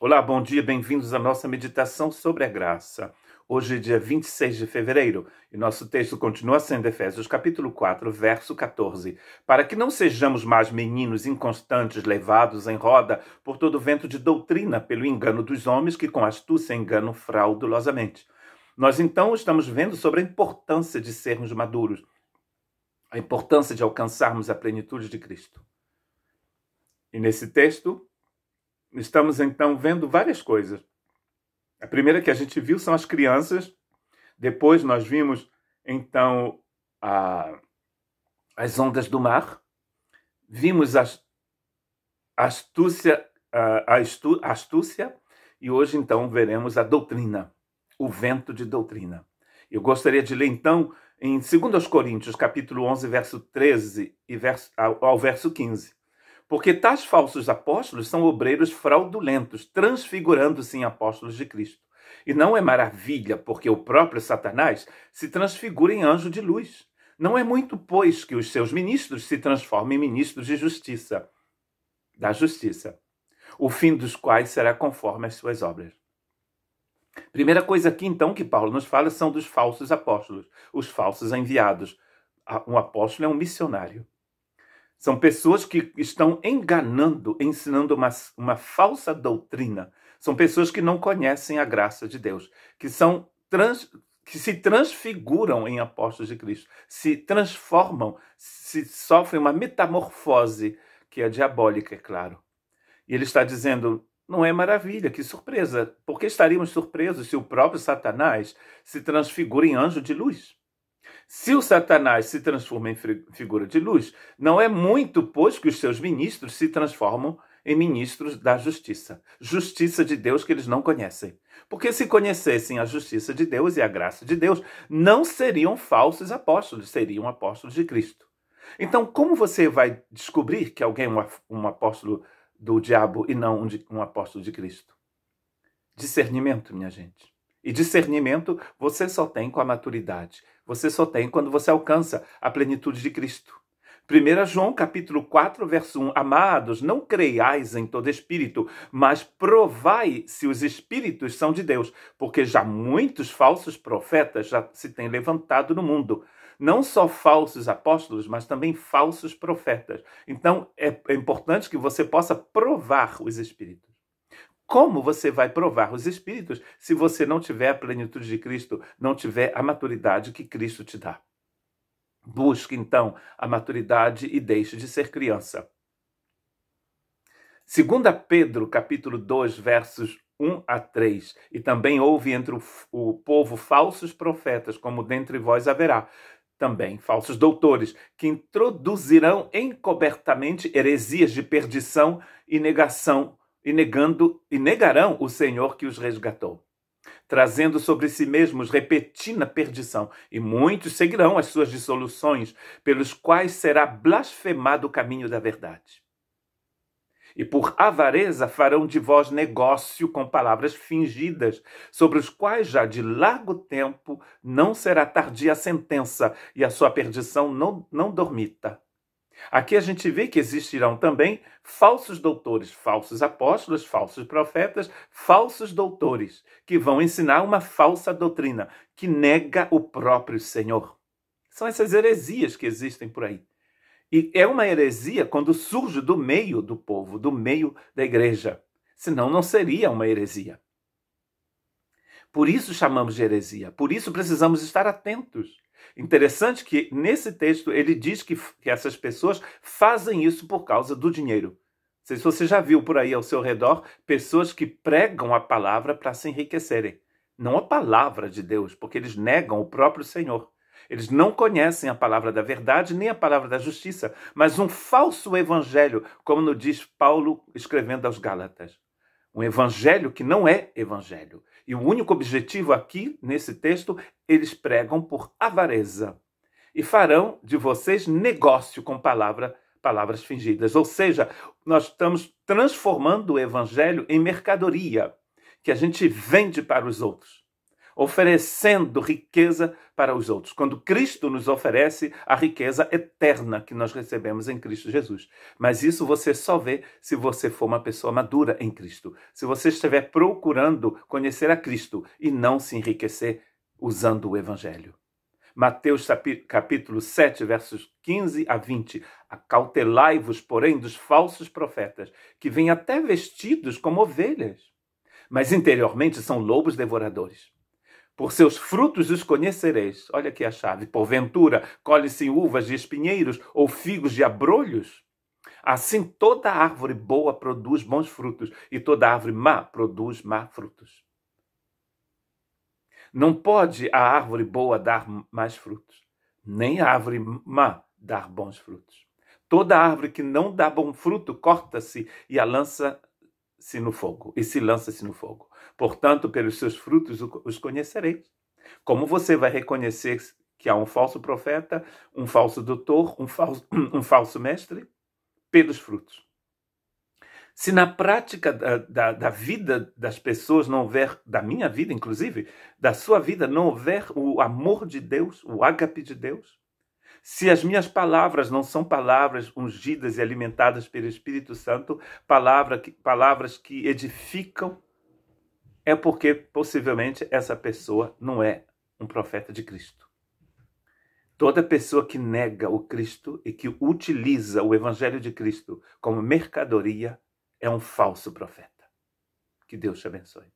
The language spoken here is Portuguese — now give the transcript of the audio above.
Olá, bom dia, bem-vindos à nossa meditação sobre a graça. Hoje é dia 26 de fevereiro e nosso texto continua sendo Efésios capítulo 4, verso 14. Para que não sejamos mais meninos inconstantes levados em roda por todo vento de doutrina pelo engano dos homens que com astúcia enganam fraudulosamente. Nós então estamos vendo sobre a importância de sermos maduros, a importância de alcançarmos a plenitude de Cristo. E nesse texto estamos então vendo várias coisas. A primeira que a gente viu são as crianças. Depois nós vimos, então, as ondas do mar. Vimos a astúcia. E hoje, então, veremos a doutrina, o vento de doutrina. Eu gostaria de ler, então, em 2 Coríntios, capítulo 11, verso 13 ao verso 15. Porque tais falsos apóstolos são obreiros fraudulentos, transfigurando-se em apóstolos de Cristo. E não é maravilha, porque o próprio Satanás se transfigura em anjo de luz. Não é muito, pois, que os seus ministros se transformem em ministros de justiça, da justiça, o fim dos quais será conforme as suas obras. Primeira coisa aqui, então, que Paulo nos fala são dos falsos apóstolos, os falsos enviados. Um apóstolo é um missionário. São pessoas que estão enganando, ensinando uma falsa doutrina. São pessoas que não conhecem a graça de Deus, que se transfiguram em apóstolos de Cristo, se transformam, se sofrem uma metamorfose que é diabólica, é claro. E ele está dizendo, não é maravilha, que surpresa. Por que estaríamos surpresos se o próprio Satanás se transfigura em anjo de luz? Se o Satanás se transforma em figura de luz, não é muito, pois, que os seus ministros se transformam em ministros da justiça. Justiça de Deus que eles não conhecem. Porque se conhecessem a justiça de Deus e a graça de Deus, não seriam falsos apóstolos, seriam apóstolos de Cristo. Então, como você vai descobrir que alguém é um apóstolo do diabo e não um apóstolo de Cristo? Discernimento, minha gente. E discernimento você só tem com a maturidade. Você só tem quando você alcança a plenitude de Cristo. 1 João capítulo 4, verso 1. Amados, não creiais em todo espírito, mas provai se os espíritos são de Deus, porque já muitos falsos profetas já se têm levantado no mundo. Não só falsos apóstolos, mas também falsos profetas. Então, é importante que você possa provar os espíritos. Como você vai provar os espíritos se você não tiver a plenitude de Cristo, não tiver a maturidade que Cristo te dá? Busque, então, a maturidade e deixe de ser criança. 2 Pedro, capítulo 2, versos 1 a 3. E também houve entre o povo falsos profetas, como dentre vós haverá também falsos doutores, que introduzirão encobertamente heresias de perdição e negação, e negarão o Senhor que os resgatou, trazendo sobre si mesmos repentina perdição, e muitos seguirão as suas dissoluções, pelos quais será blasfemado o caminho da verdade. E por avareza farão de vós negócio com palavras fingidas, sobre os quais já de largo tempo não será tardia a sentença, e a sua perdição não dormita. Aqui a gente vê que existirão também falsos doutores, falsos apóstolos, falsos profetas, falsos doutores, que vão ensinar uma falsa doutrina, que nega o próprio Senhor. São essas heresias que existem por aí. E é uma heresia quando surge do meio do povo, do meio da igreja. Senão não seria uma heresia. Por isso chamamos de heresia. Por isso precisamos estar atentos. Interessante que nesse texto ele diz que essas pessoas fazem isso por causa do dinheiro. Não sei se você já viu por aí ao seu redor pessoas que pregam a palavra para se enriquecerem. Não a palavra de Deus, porque eles negam o próprio Senhor. Eles não conhecem a palavra da verdade nem a palavra da justiça, mas um falso evangelho, como nos diz Paulo escrevendo aos Gálatas. Um evangelho que não é evangelho. E o único objetivo aqui, nesse texto, eles pregam por avareza. E farão de vocês negócio com palavras fingidas. Ou seja, nós estamos transformando o evangelho em mercadoria, que a gente vende para os outros. oferecendo riqueza para os outros, quando Cristo nos oferece a riqueza eterna que nós recebemos em Cristo Jesus. Mas isso você só vê se você for uma pessoa madura em Cristo, se você estiver procurando conhecer a Cristo e não se enriquecer usando o Evangelho. Mateus capítulo 7, versos 15 a 20. Acautelai-vos, porém, dos falsos profetas, que vêm até vestidos como ovelhas, mas interiormente são lobos devoradores. Por seus frutos os conhecereis. Olha aqui a chave. Porventura, colhe-se uvas de espinheiros ou figos de abrolhos? Assim toda árvore boa produz bons frutos, e toda árvore má produz má frutos. Não pode a árvore boa dar mais frutos, nem a árvore má dar bons frutos. Toda árvore que não dá bom fruto corta-se e a lança-se no fogo, e se lança-se no fogo. Portanto, pelos seus frutos os conhecereis. Como você vai reconhecer que há um falso profeta, um falso doutor, um falso mestre? Pelos frutos. Se na prática da vida das pessoas não houver, da minha vida inclusive, da sua vida não houver o amor de Deus, o ágape de Deus, se as minhas palavras não são palavras ungidas e alimentadas pelo Espírito Santo, palavras que edificam, é porque possivelmente essa pessoa não é um profeta de Cristo. Toda pessoa que nega o Cristo e que utiliza o Evangelho de Cristo como mercadoria é um falso profeta. Que Deus te abençoe.